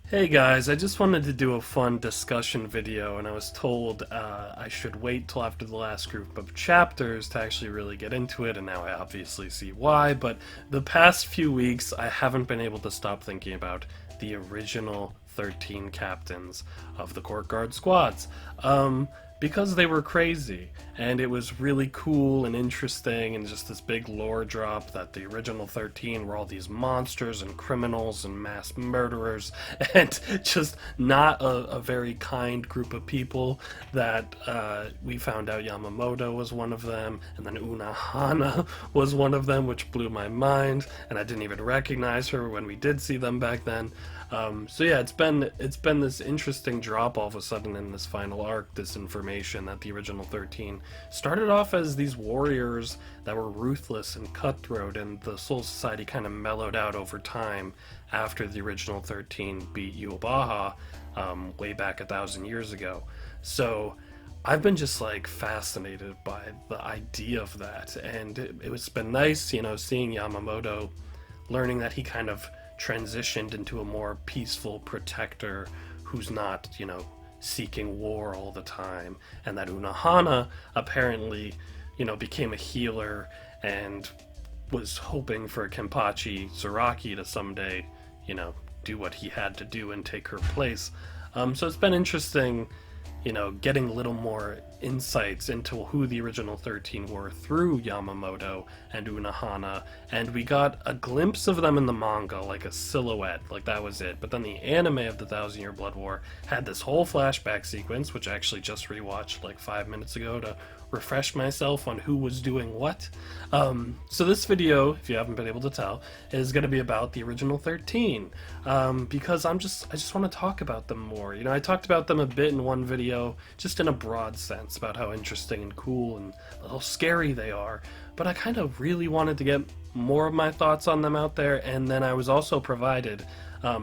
Hey guys, I just wanted to do a fun discussion video, and I was told I should wait till after the last group of chapters to actually really get into it, and now I obviously see why, but the past few weeks I haven't been able to stop thinking about the original 13 captains of the Court Guard squads. Because they were crazy, and it was really cool and interesting, and just this big lore drop that the original 13 were all these monsters and criminals and mass murderers, and just not a very kind group of people. That we found out Yamamoto was one of them, and then Unahana was one of them, which blew my mind, and I didn't even recognize her when we did see them back then. So yeah, it's been this interesting drop all of a sudden in this final arc. This information that the original 13 started off as these warriors that were ruthless and cutthroat, and the Soul Society kind of mellowed out over time after the original 13 beat Yuabaha way back 1,000 years ago. So I've been just like fascinated by the idea of that, and it's been nice, seeing Yamamoto, learning that he kind of transitioned into a more peaceful protector who's not, seeking war all the time, and that Unahana apparently, became a healer and was hoping for Kenpachi Zaraki to someday, do what he had to do and take her place. So it's been interesting, getting a little more insights into who the original 13 were through Yamamoto and Unahana, and we got a glimpse of them in the manga, like a silhouette, like that was it. But then the anime of the Thousand Year Blood War had this whole flashback sequence, which I actually just rewatched like 5 minutes ago to refresh myself on who was doing what. So this video, if you haven't been able to tell, is going to be about the original 13, because I just want to talk about them more. I talked about them a bit in one video, just in a broad sense, about how interesting and cool and a little scary they are, but I kind of really wanted to get more of my thoughts on them out there. And then I was also provided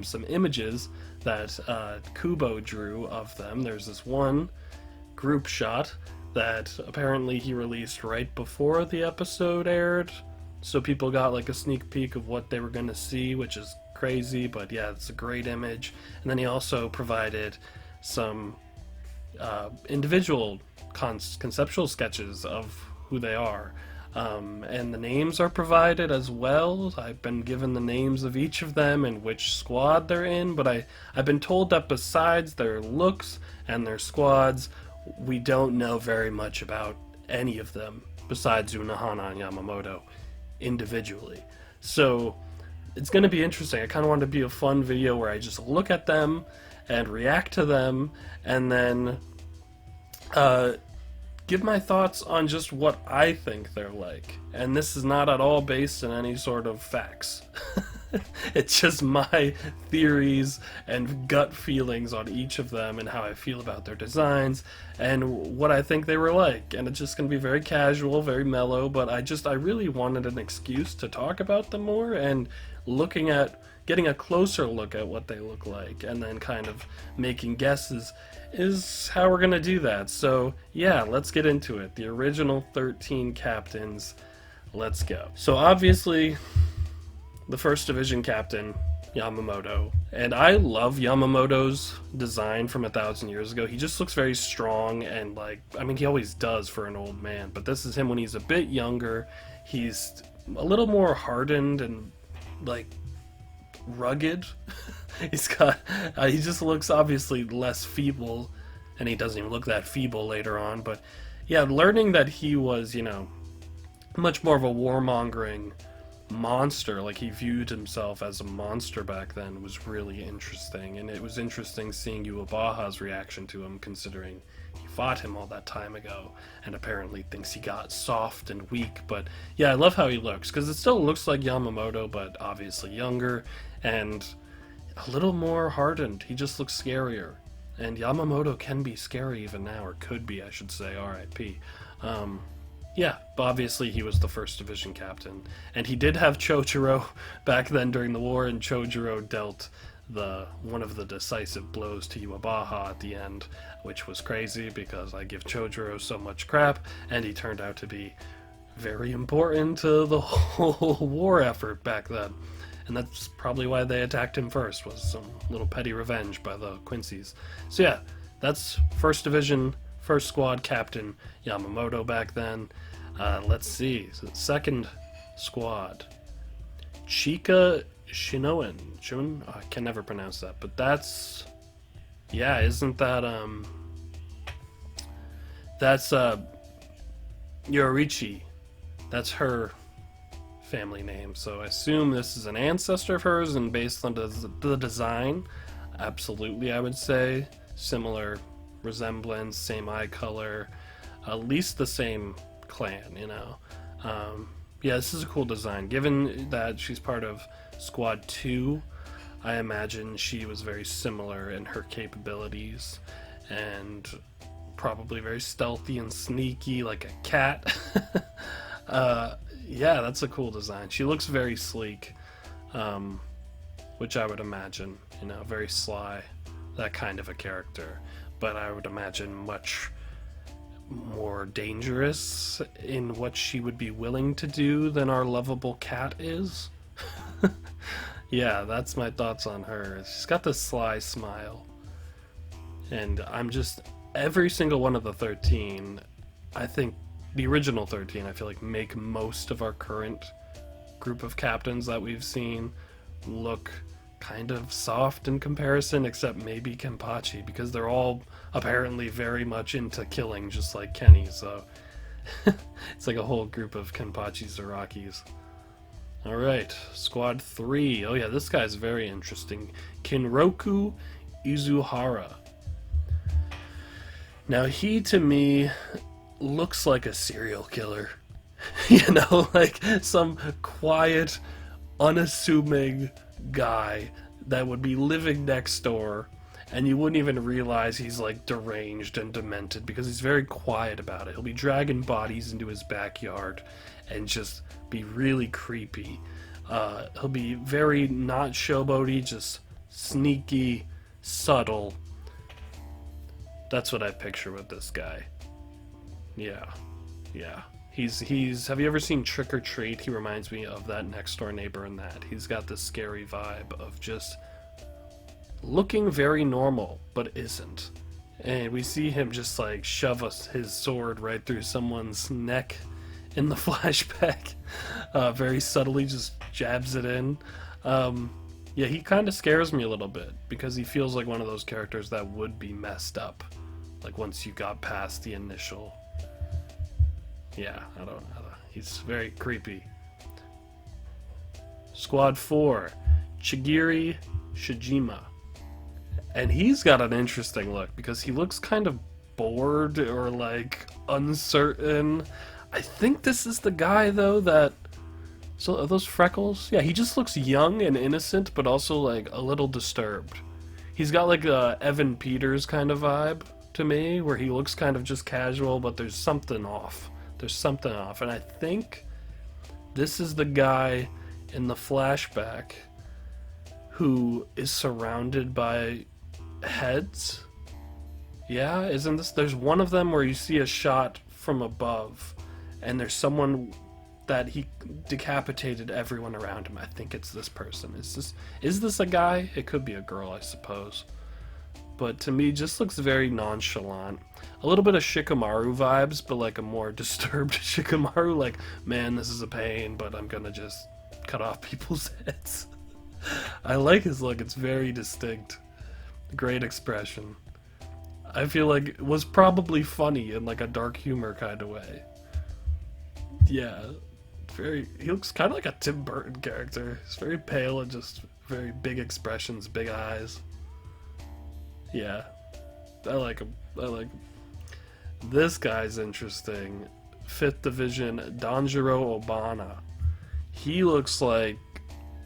some images that Kubo drew of them. There's this one group shot that apparently he released right before the episode aired, so people got like a sneak peek of what they were going to see, which is crazy, but yeah, it's a great image. And then he also provided some individual conceptual sketches of who they are, and the names are provided as well. I've been given the names of each of them and which squad they're in, but I've been told that besides their looks and their squads, we don't know very much about any of them besides Unahana and Yamamoto individually. So it's going to be interesting. I kind of want to be a fun video where I just look at them and react to them, and then give my thoughts on just what I think they're like. And this is not at all based on any sort of facts. It's just my theories and gut feelings on each of them, and how I feel about their designs and what I think they were like. And it's just going to be very casual, very mellow, but I really wanted an excuse to talk about them more, and getting a closer look at what they look like, and then kind of making guesses is how we're going to do that. So yeah, let's get into it. The original 13 captains, let's go. So obviously, the first division captain, Yamamoto. And I love Yamamoto's design from 1,000 years ago. He just looks very strong, and he always does for an old man, but this is him when he's a bit younger. He's a little more hardened and rugged. He just looks obviously less feeble, and he doesn't even look that feeble later on. But yeah, learning that he was, much more of a warmongering monster, like he viewed himself as a monster back then, was really interesting. And it was interesting seeing Yuabaha's reaction to him, considering he fought him all that time ago and apparently thinks he got soft and weak. But yeah, I love how he looks, because it still looks like Yamamoto, but obviously younger and a little more hardened. He just looks scarier, and Yamamoto can be scary even now, or could be, I should say, RIP. Yeah, but obviously he was the first division captain, and he did have Chojuro back then during the war, and Chojuro dealt one of the decisive blows to Yuabaha at the end, which was crazy because I give Chojuro so much crap, and he turned out to be very important to the whole war effort back then. and that's probably why they attacked him first, was some little petty revenge by the Quincy's. So yeah, that's First Division, First Squad Captain Yamamoto back then. Let's see, so second squad, Chika Shinoen. I can never pronounce that, but that's, yeah, isn't that that's Yorichi. That's her family name. So I assume this is an ancestor of hers, and based on the design, absolutely, I would say similar resemblance, same eye color, at least the same clan, you know. Yeah, this is a cool design. Given that she's part of Squad 2, I imagine she was very similar in her capabilities, and probably very stealthy and sneaky like a cat. Yeah, that's a cool design. She looks very sleek, which I would imagine, you know, very sly, that kind of a character. But I would imagine much more dangerous in what she would be willing to do than our lovable cat is. Yeah, that's my thoughts on her. She's got this sly smile. And I'm just, every single one of the 13, I think the original 13, I feel like, make most of our current group of captains that we've seen look kind of soft in comparison, except maybe Kenpachi, because they're all apparently very much into killing, just like Kenny, so it's like a whole group of Kenpachi Zarakis. Alright, Squad 3. Oh yeah, this guy's very interesting. Kinroku Izuhara. Now he, to me, looks like a serial killer. You know, like some quiet, unassuming guy that would be living next door, and you wouldn't even realize he's like deranged and demented because he's very quiet about it. He'll be dragging bodies into his backyard and just be really creepy. He'll be very not showboaty, just sneaky, subtle. That's what I picture with this guy. Yeah. He's have you ever seen Trick or Treat? He reminds me of that next door neighbor in that. He's got this scary vibe of just looking very normal, but isn't. And we see him just like shove his sword right through someone's neck in the flashback. Very subtly just jabs it in. Yeah, he kind of scares me a little bit because he feels like one of those characters that would be messed up. Like once you got past the initial... Yeah, I don't know. He's very creepy. Squad 4, Chigiri Shijima. And he's got an interesting look because he looks kind of bored or like uncertain. I think this is the guy though that... So are those freckles? Yeah, he just looks young and innocent, but also like a little disturbed. He's got like a Evan Peters kind of vibe to me, where he looks kind of just casual, but there's something off. There's something off, and I think this is the guy in the flashback who is surrounded by heads. Yeah, isn't this? There's one of them where you see a shot from above, and there's someone that he decapitated everyone around him. I think it's this person. Is this a guy? It could be a girl, I suppose. But to me, just looks very nonchalant. A little bit of Shikamaru vibes, but like a more disturbed Shikamaru. Like, man, this is a pain, but I'm gonna just cut off people's heads. I like his look. It's very distinct. Great expression. I feel like it was probably funny in like a dark humor kind of way. Yeah. He looks kind of like a Tim Burton character. He's very pale and just very big expressions, big eyes. Yeah, I like him. This guy's interesting. 5th Division, Danjiro Obana. He looks like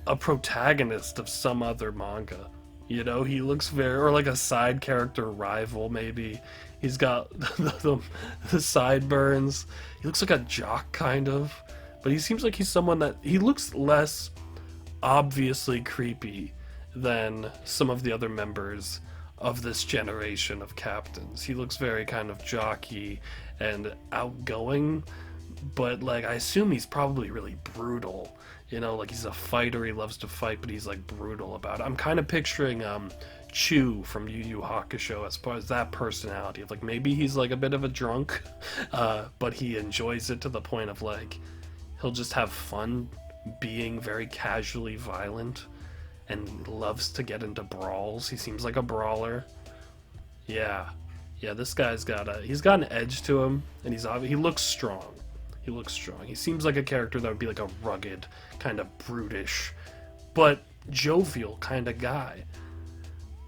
a protagonist of some other manga. You know, he looks or like a side character rival, maybe. He's got the sideburns. He looks like a jock, kind of. But he seems like he's someone that... He looks less obviously creepy than some of the other members of this generation of captains. He looks very kind of jockey and outgoing, but like I assume he's probably really brutal, You know, like he's a fighter, he loves to fight, but he's like brutal about it. I'm kind of picturing Chu from Yu Yu Hakusho as far as that personality. Like maybe he's like a bit of a drunk, but he enjoys it to the point of like he'll just have fun being very casually violent and loves to get into brawls. He seems like a brawler. Yeah, yeah. This guy's he's got an edge to him, and he looks strong. He looks strong. He seems like a character that would be like a rugged, kind of brutish, but jovial kind of guy.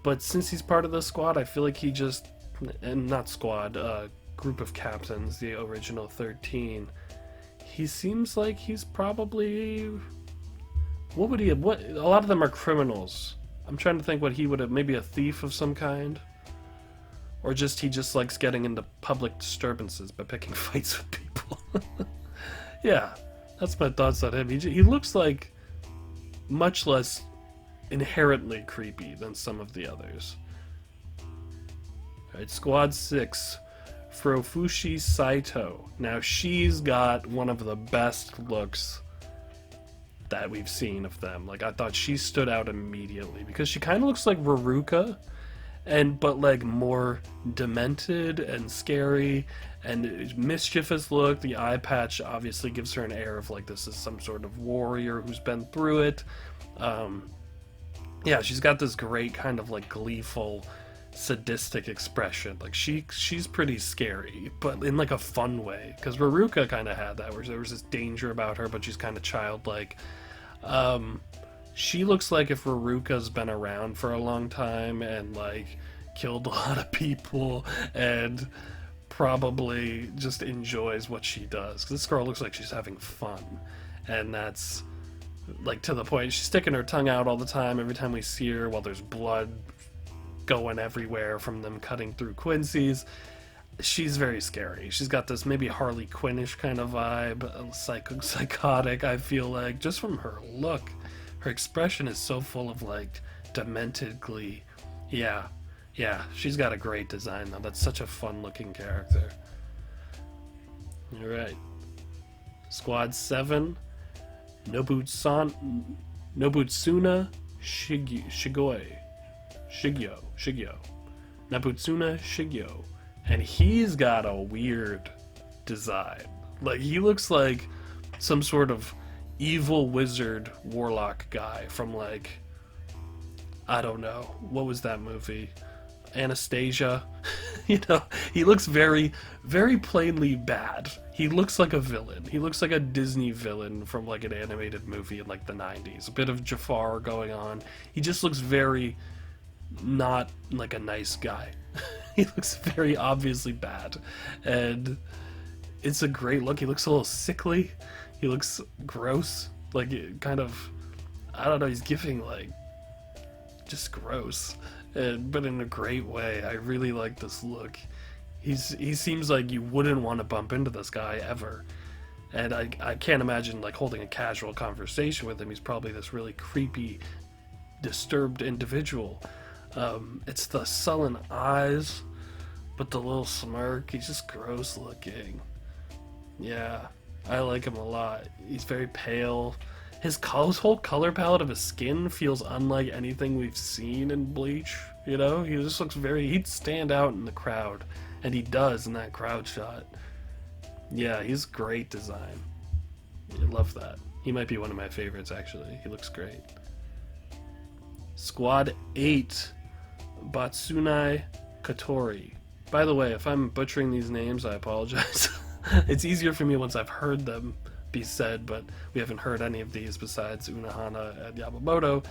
But since he's part of the squad, I feel like he just, and not squad, group of captains, the original 13, he seems like he's probably, a lot of them are criminals. I'm trying to think what he would have, maybe a thief of some kind? Or he just likes getting into public disturbances by picking fights with people. Yeah, that's my thoughts on him. He looks like much less inherently creepy than some of the others. Alright, Squad 6, Furofushi Saito. Now she's got one of the best looks that we've seen of them. Like, I thought she stood out immediately because she kind of looks like Veruca, but like more demented and scary and mischievous look. The eye patch obviously gives her an air of like this is some sort of warrior who's been through it. Yeah, she's got this great kind of like gleeful, sadistic expression. Like she's pretty scary, but in like a fun way. Because Veruca kind of had that, where there was this danger about her, but she's kind of childlike. She looks like if Veruca's been around for a long time and like killed a lot of people and probably just enjoys what she does. 'Cause this girl looks like she's having fun, and that's like to the point she's sticking her tongue out all the time every time we see her, while there's blood going everywhere from them cutting through Quincy's. She's very scary. She's got this maybe Harley Quinnish kind of vibe, psychotic, I feel like, just from her look. Her expression is so full of like demented glee. Yeah, she's got a great design though. That's such a fun looking character. Alright. Squad 7, Nobutsuna Shigyo. Nobutsuna Shigyo. And he's got a weird design. Like, he looks like some sort of evil wizard warlock guy from like, I don't know, what was that movie? Anastasia. You know, he looks very, very plainly bad. He looks like a villain. He looks like a Disney villain from like an animated movie in like the 90s. A bit of Jafar going on. He just looks very not like a nice guy. He looks very obviously bad. And it's a great look. He looks a little sickly. He looks gross. Like, kind of, I don't know, he's giving like just gross. But in a great way. I really like this look. He seems like you wouldn't want to bump into this guy ever. And I can't imagine like holding a casual conversation with him. He's probably this really creepy, disturbed individual. It's the sullen eyes, but the little smirk. He's just gross looking. Yeah, I like him a lot. He's very pale. His whole color palette of his skin feels unlike anything we've seen in Bleach. You know, he just looks he'd stand out in the crowd, and he does in that crowd shot. Yeah, he's great design. I love that. He might be one of my favorites, actually. He looks great. Squad 8, Batsunai Katori. By the way, if I'm butchering these names, I apologize. It's easier for me once I've heard them be said, but we haven't heard any of these besides Unohana and Yamamoto.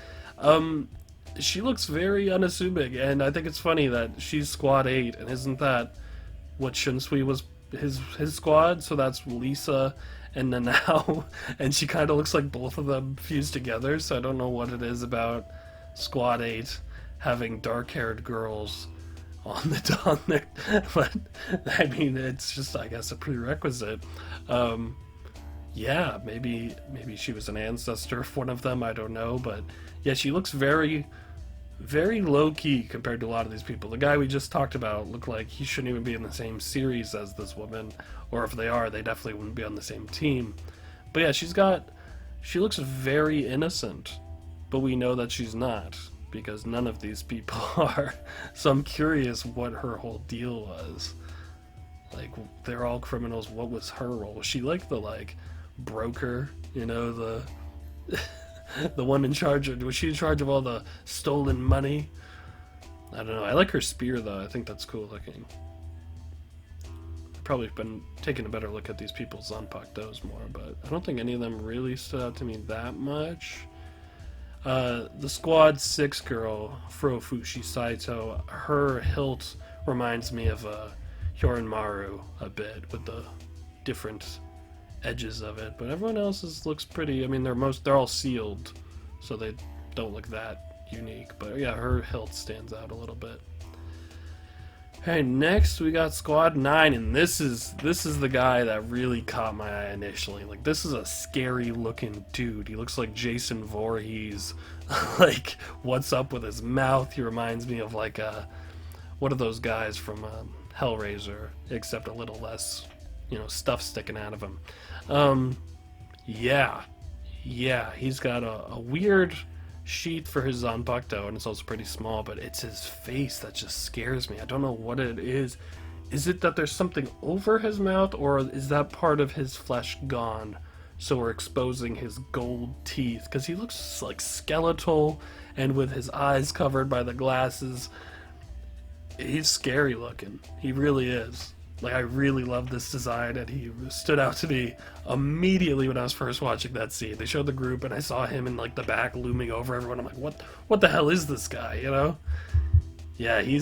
She looks very unassuming, and I think it's funny that she's Squad 8, and isn't that what Shunsui was his squad? So that's Lisa and Nanao, and she kind of looks like both of them fused together, so I don't know what it is about Squad 8 having dark-haired girls on there, but I mean, it's just, I guess, a prerequisite. Yeah, maybe she was an ancestor of one of them, I don't know, but yeah, she looks very, very low-key compared to a lot of these people. The guy we just talked about looked like he shouldn't even be in the same series as this woman, or if they are, they definitely wouldn't be on the same team. But yeah, she's got she looks very innocent, but we know that she's not because none of these people are. So I'm curious what her whole deal was. Like, they're all criminals. What was her role? Was she like the broker? You know, the the one in charge of? Was she in charge of all the stolen money? I don't know. I like her spear though. I think that's cool looking. I've probably been taking a better look at these people's Zanpakutos more, but I don't think any of them really stood out to me that much. The Squad 6 girl, Furofushi Saito, her hilt reminds me of Hyorinmaru a bit with the different edges of it, but everyone else's looks pretty. I mean, they're all sealed, so they don't look that unique. But yeah, her hilt stands out a little bit. Okay, next we got Squad 9, and this is the guy that really caught my eye initially. Like, this is a scary looking dude. He looks like Jason Voorhees. Like, what's up with his mouth? He reminds me of what are those guys from Hellraiser, except a little less, stuff sticking out of him. Yeah, he's got a weird sheath for his Zanpakuto, and it's also pretty small, but it's his face that just scares me. I don't know what it is. Is it that there's something over his mouth, or is that part of his flesh gone, so we're exposing his gold teeth? Because he looks like skeletal, and with his eyes covered by the glasses, he's scary looking. He really is. Like, I really love this design, and he stood out to me immediately when I was first watching that scene. They showed the group, and I saw him in the back looming over everyone. I'm like, what the hell is this guy, Yeah, he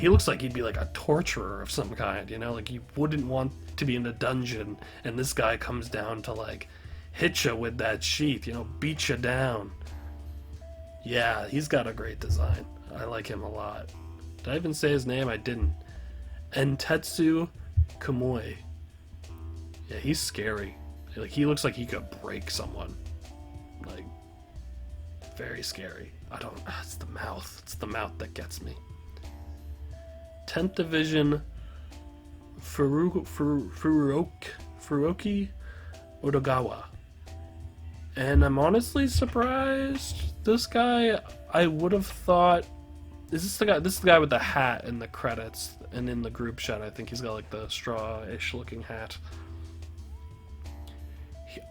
looks like he'd be like a torturer of some kind, like you wouldn't want to be in a dungeon, and this guy comes down to hit you with that sheath, beat you down. Yeah, he's got a great design. I like him a lot. Did I even say his name? I didn't. Entetsu Kamui. Yeah, he's scary. He looks like he could break someone. Very scary. It's the mouth. It's the mouth that gets me. 10th Division Furuoki Odogawa. And I'm honestly surprised. This guy, I would have thought... This is the guy with the hat in the credits, and in the group shot I think he's got the straw-ish looking hat.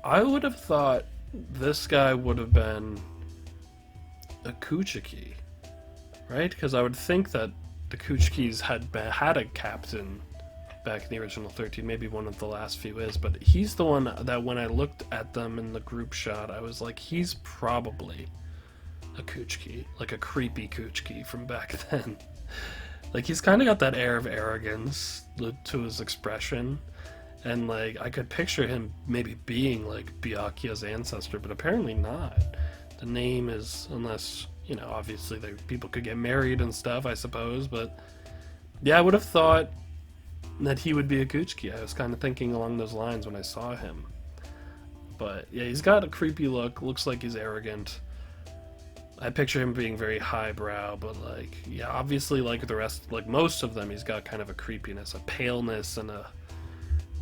I would have thought this guy would have been a Kuchiki, right? Because I would think that the Kuchikis had a captain back in the original 13, maybe one of the last few is, but he's the one that when I looked at them in the group shot, I was like, he's probably a Kuchiki, a creepy Kuchiki from back then. He's kind of got that air of arrogance to his expression, and I could picture him maybe being Byakuya's ancestor, but apparently not. The name is, unless, obviously people could get married and stuff, I suppose, but yeah, I would have thought that he would be a Kuchiki. I was kind of thinking along those lines when I saw him. But yeah, he's got a creepy look, looks like he's arrogant. I picture him being very highbrow, but yeah, obviously the rest, most of them, he's got kind of a creepiness, a paleness, and a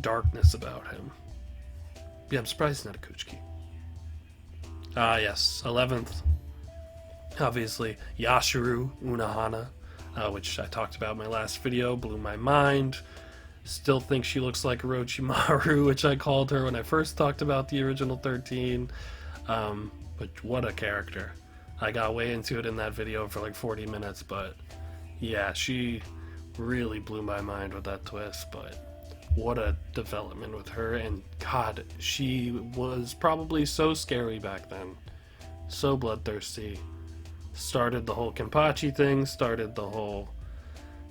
darkness about him. Yeah, I'm surprised he's not a Kuchiki. Yes, 11th, obviously, Yashiro Unohana, which I talked about in my last video, blew my mind. Still think she looks like Orochimaru, which I called her when I first talked about the original 13, but what a character. I got way into it in that video for 40 minutes, but yeah, she really blew my mind with that twist, but what a development with her, and God, she was probably so scary back then, so bloodthirsty, started the whole Kenpachi thing, started the whole,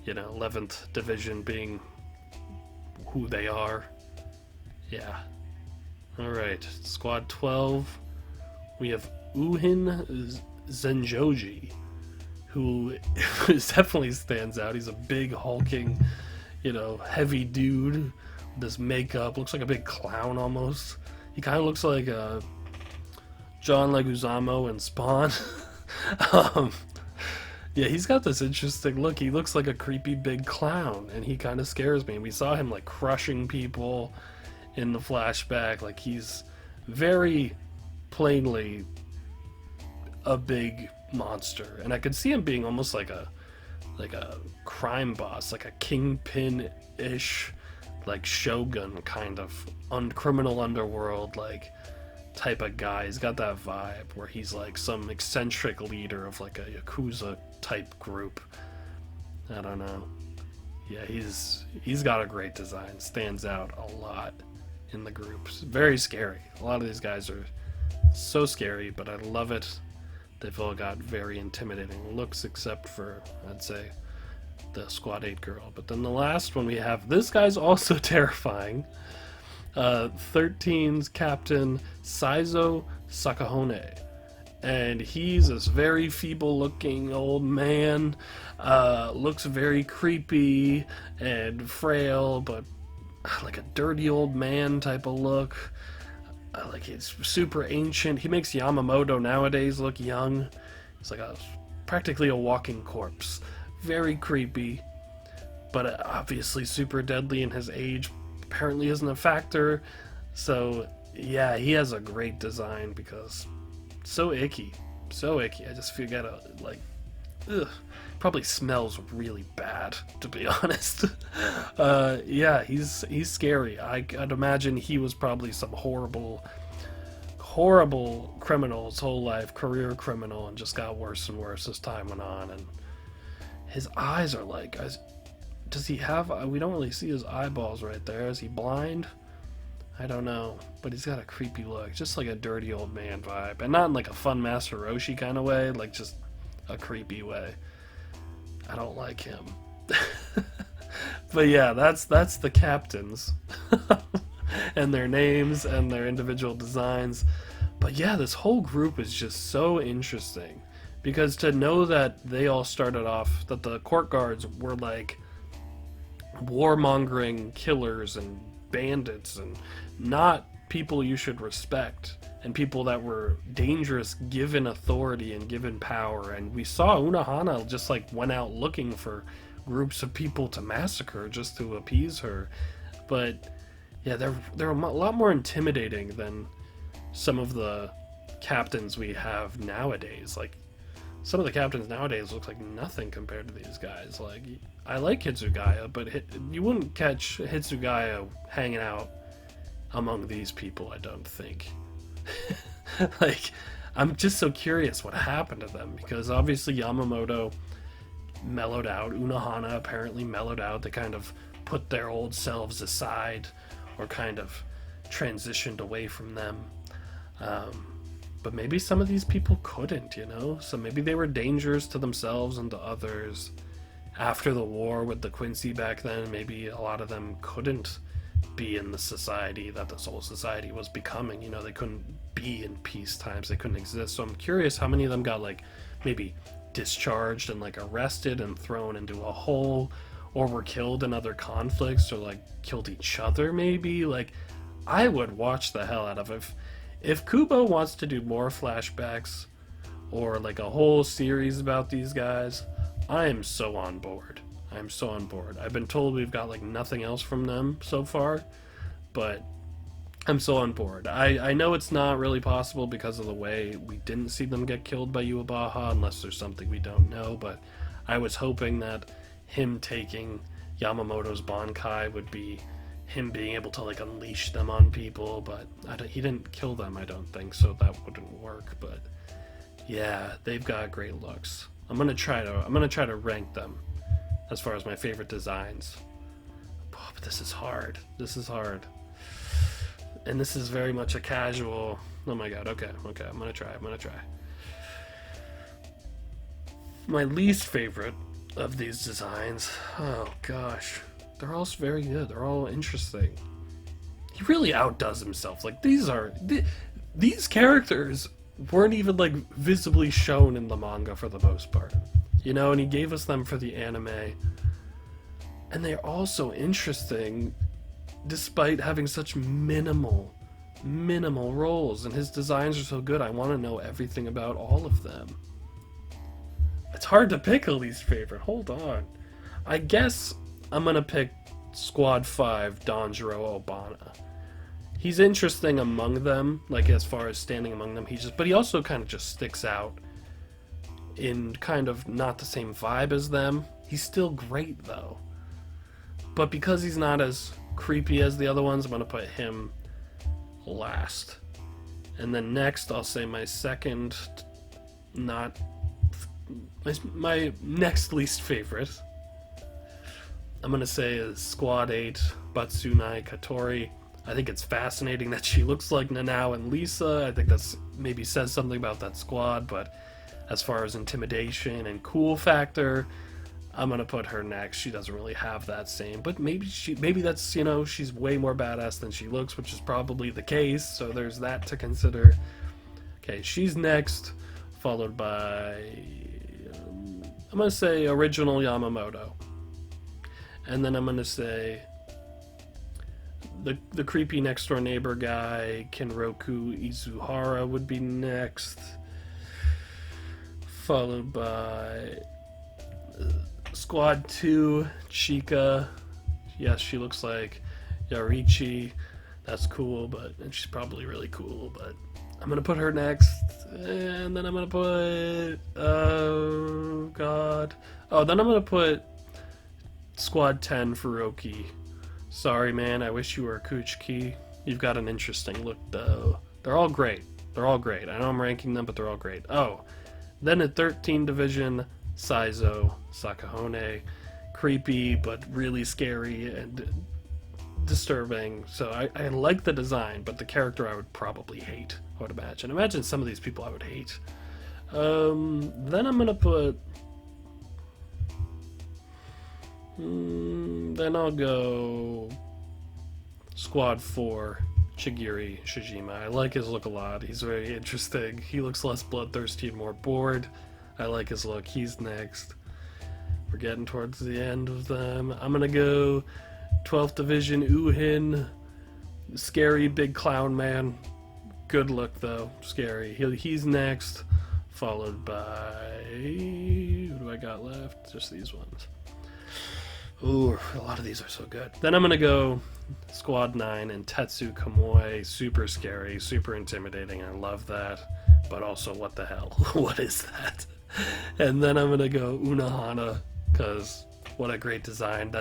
11th Division being who they are. Yeah. Alright, Squad 12, we have Uhin Zenjoji, who definitely stands out. He's a big, hulking, heavy dude with this makeup. Looks like a big clown almost. He kind of looks like John Leguizamo in Spawn. Yeah, he's got this interesting look. He looks like a creepy big clown, and he kind of scares me. We saw him crushing people in the flashback. He's very plainly a big monster, and I could see him being almost like a crime boss, like a kingpin-ish, like shogun kind of criminal underworld like type of guy. He's got that vibe where he's like some eccentric leader of like a yakuza type group. I don't know. Yeah, he's got a great design. Stands out a lot in the groups. Very scary. A lot of these guys are so scary, but I love it. They've all got very intimidating looks, except for, I'd say, the Squad 8 girl. But then the last one we have, this guy's also terrifying. 13's Captain Saizo Sakahone. And he's this very feeble-looking old man. Looks very creepy and frail, but like a dirty old man type of look. Like he's super ancient. He makes Yamamoto nowadays look young. He's like practically a walking corpse. Very creepy, but obviously super deadly, and his age apparently isn't a factor. So yeah, he has a great design because so icky. I just forget like, ugh. Probably smells really bad, to be honest. Yeah, he's scary. I'd imagine he was probably some horrible criminal his whole life, career criminal, and just got worse and worse as time went on. And his eyes are like, does he have? We don't really see his eyeballs right there. Is he blind? I don't know, but he's got a creepy look, just like a dirty old man vibe, and not in like a fun Master Roshi kind of way, like just a creepy way. I don't like him. But yeah, that's the captains. And their names and their individual designs. But yeah, this whole group is just so interesting. Because to know that they all started off, that the court guards were like warmongering killers and bandits and not people you should respect, and people that were dangerous given authority and given power. And we saw Unohana just like went out looking for groups of people to massacre just to appease her. But yeah, they're a lot more intimidating than some of the captains we have nowadays. Like some of the captains nowadays look like nothing compared to these guys. Like, I like Hitsugaya, but you wouldn't catch Hitsugaya hanging out among these people, I don't think. Like, I'm just so curious what happened to them, because obviously Yamamoto mellowed out, Unohana apparently mellowed out. They kind of put their old selves aside, or kind of transitioned away from them. But maybe some of these people couldn't, you know? So maybe they were dangerous to themselves and to others. After the war with the Quincy back then, maybe a lot of them couldn't be in the society that the Soul Society was becoming. You know, they couldn't be in peace times. They couldn't exist. So I'm curious how many of them got, like, maybe discharged and, like, arrested and thrown into a hole, or were killed in other conflicts, or, like, killed each other, maybe. Like, I would watch the hell out of it. If Kubo wants to do more flashbacks, or, like, a whole series about these guys, I am so on board. I'm so on board. I've been told we've got, like, nothing else from them so far, but I'm so on board. I know it's not really possible because of the way we didn't see them get killed by Yuabaha, unless there's something we don't know, but I was hoping that him taking Yamamoto's Bankai would be him being able to, like, unleash them on people, but he didn't kill them, I don't think, so that wouldn't work. But yeah, they've got great looks. I'm gonna try to rank them as far as my favorite designs. Oh, but this is hard. And this is very much a casual. Oh my god, okay, I'm gonna try. My least favorite of these designs, oh gosh, they're all very good, they're all interesting. He really outdoes himself. Like, these characters weren't even, like, visibly shown in the manga for the most part, you know, and he gave us them for the anime, and they're all so interesting despite having such minimal roles, and his designs are so good. I want to know everything about all of them. It's hard to pick a least favorite. Hold on. I guess I'm gonna pick Squad 5 Danjiro Obana. he's interesting among them, like as far as standing among them. But he also kind of just sticks out in kind of not the same vibe as them. He's still great though. But because he's not as creepy as the other ones, I'm going to put him last. And then next, I'll say my second, not my next least favorite. I'm going to say is Squad 8, Batsunai Katori. I think it's fascinating that she looks like Nanao and Lisa. I think that's maybe says something about that squad, but as far as intimidation and cool factor, I'm gonna put her next. She doesn't really have that same, but maybe that's, you know, she's way more badass than she looks, which is probably the case, so there's that to consider. Okay, she's next, followed by I'm gonna say original Yamamoto, and then I'm gonna say the creepy next door neighbor guy, Kenroku Izuhara, would be next, followed by Squad 2, Chika. Yes, she looks like Yarichi. That's cool, and she's probably really cool, but I'm gonna put her next, and then I'm gonna put then I'm gonna put Squad 10, Furoki. Sorry, man, I wish you were Kuchiki. You've got an interesting look, though. They're all great. I know I'm ranking them, but they're all great. Oh, then at 13 Division, Saizo Sakahone. Creepy, but really scary and disturbing. So I like the design, but the character I would probably hate, I would imagine. Imagine some of these people I would hate. Then I'm gonna put... then I'll go Squad 4, Chigiri Shijima. I like his look a lot. He's very interesting. He looks less bloodthirsty and more bored. I like his look. He's next. We're getting towards the end of them. I'm gonna go 12th Division Uhin. Scary big clown man. Good look though. Scary. He's next. Followed by... who do I got left? Just these ones. Ooh, a lot of these are so good. Then I'm gonna go Squad 9 and Tetsu Kamui. Super scary, super intimidating. I love that. But also, what the hell? What is that? And then I'm gonna go Unohana, because what a great design.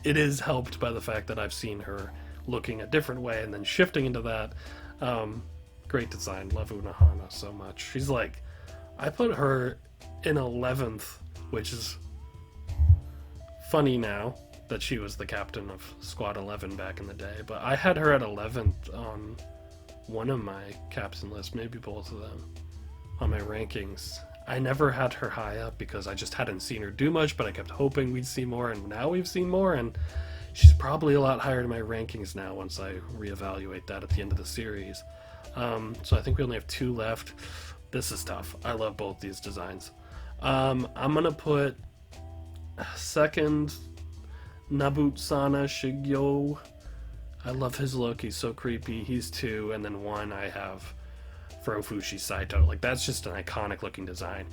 It is helped by the fact that I've seen her looking a different way and then shifting into that. Great design. Love Unohana so much. She's like, I put her in 11th, which is funny now that she was the captain of Squad 11 back in the day, but I had her at 11th on one of my captain lists, maybe both of them, on my rankings. I never had her high up because I just hadn't seen her do much, but I kept hoping we'd see more, and now we've seen more, and she's probably a lot higher in my rankings now once I reevaluate that at the end of the series. So I think we only have 2 left. This is tough. I love both these designs. I'm gonna put second Nabutsana Shigyo. I love his look. He's so creepy. He's 2, and then 1 I have Furofushi Saito. Like, that's just an iconic looking design.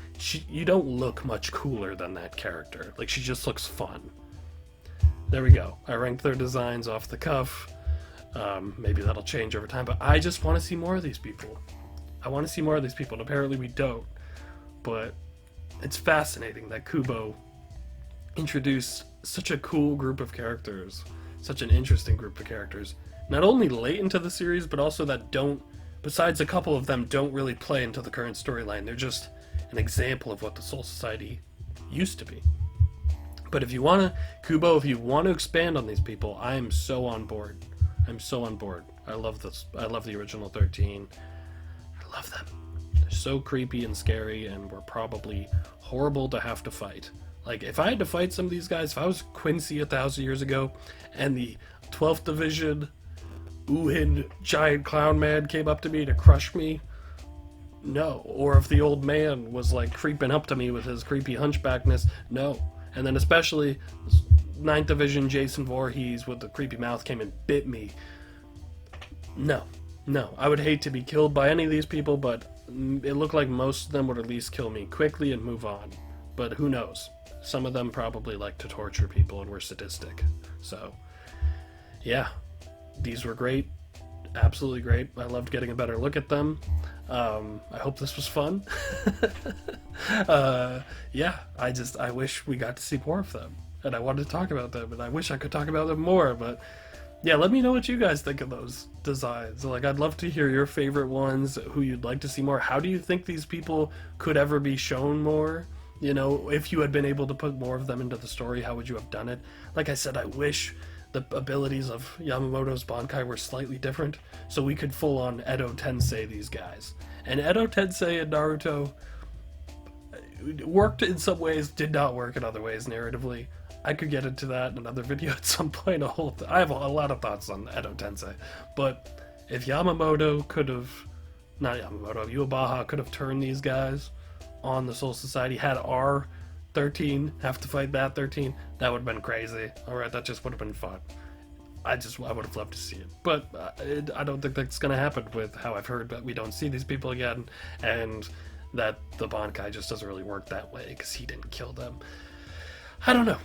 You don't look much cooler than that character. Like, she just looks fun. There we go. I ranked their designs off the cuff. Maybe that'll change over time, but I just want to see more of these people. I want to see more of these people, and apparently we don't. But it's fascinating that Kubo introduced such a cool group of characters, such an interesting group of characters, not only late into the series, but also that besides a couple of them, don't really play into the current storyline. They're just an example of what the Soul Society used to be. But if you want to expand on these people, I am so on board. I love this. I love the original 13. I love them. They're so creepy and scary, and were probably horrible to have to fight. Like, if I had to fight some of these guys, if I was Quincy 1,000 years ago, and the 12th Division Uhin giant clown man came up to me to crush me, no. Or if the old man was, like, creeping up to me with his creepy hunchbackness, no. And then especially 9th Division Jason Voorhees with the creepy mouth came and bit me. No. I would hate to be killed by any of these people, but it looked like most of them would at least kill me quickly and move on. But who knows? Some of them probably like to torture people and were sadistic. So, yeah, these were great absolutely great. I loved getting a better look at them. I hope this was fun. Yeah, I wish we got to see more of them, and I wanted to talk about them, and I wish I could talk about them more. But yeah, let me know what you guys think of those designs. Like, I'd love to hear your favorite ones, who you'd like to see more. How do you think these people could ever be shown more? You know, if you had been able to put more of them into the story, how would you have done it? Like I said, I wish the abilities of Yamamoto's Bankai were slightly different, so we could full on Edo Tensei these guys. And Edo Tensei and Naruto worked in some ways, did not work in other ways narratively. I could get into that in another video at some point. I have a lot of thoughts on Edo Tensei, but if Yamamoto could have, not Yamamoto, Yuabaha could have turned these guys on the Soul Society, had our 13 have to fight that 13, that would have been crazy. Alright, that just would have been fun. I would have loved to see it. But I don't think that's going to happen with how I've heard that we don't see these people again, and that the Bankai just doesn't really work that way because he didn't kill them. I don't know.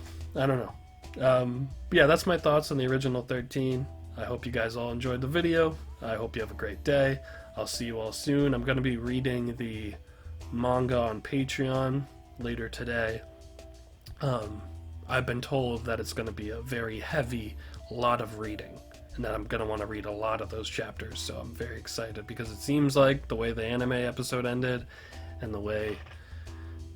Yeah, that's my thoughts on the original 13. I hope you guys all enjoyed the video. I hope you have a great day. I'll see you all soon. I'm going to be reading the manga on Patreon later today. I've been told that it's going to be a very heavy lot of reading, and that I'm going to want to read a lot of those chapters, so I'm very excited, because it seems like the way the anime episode ended and the way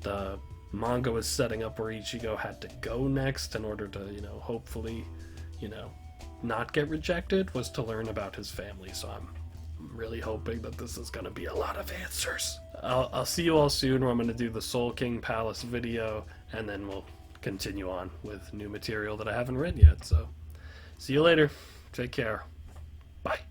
the manga was setting up where Ichigo had to go next in order to, hopefully, not get rejected, was to learn about his family. So I'm really hoping that this is going to be a lot of answers. I'll see you all soon, where I'm going to do the Soul King Palace video, and then we'll continue on with new material that I haven't read yet. So see you later. Take care. Bye.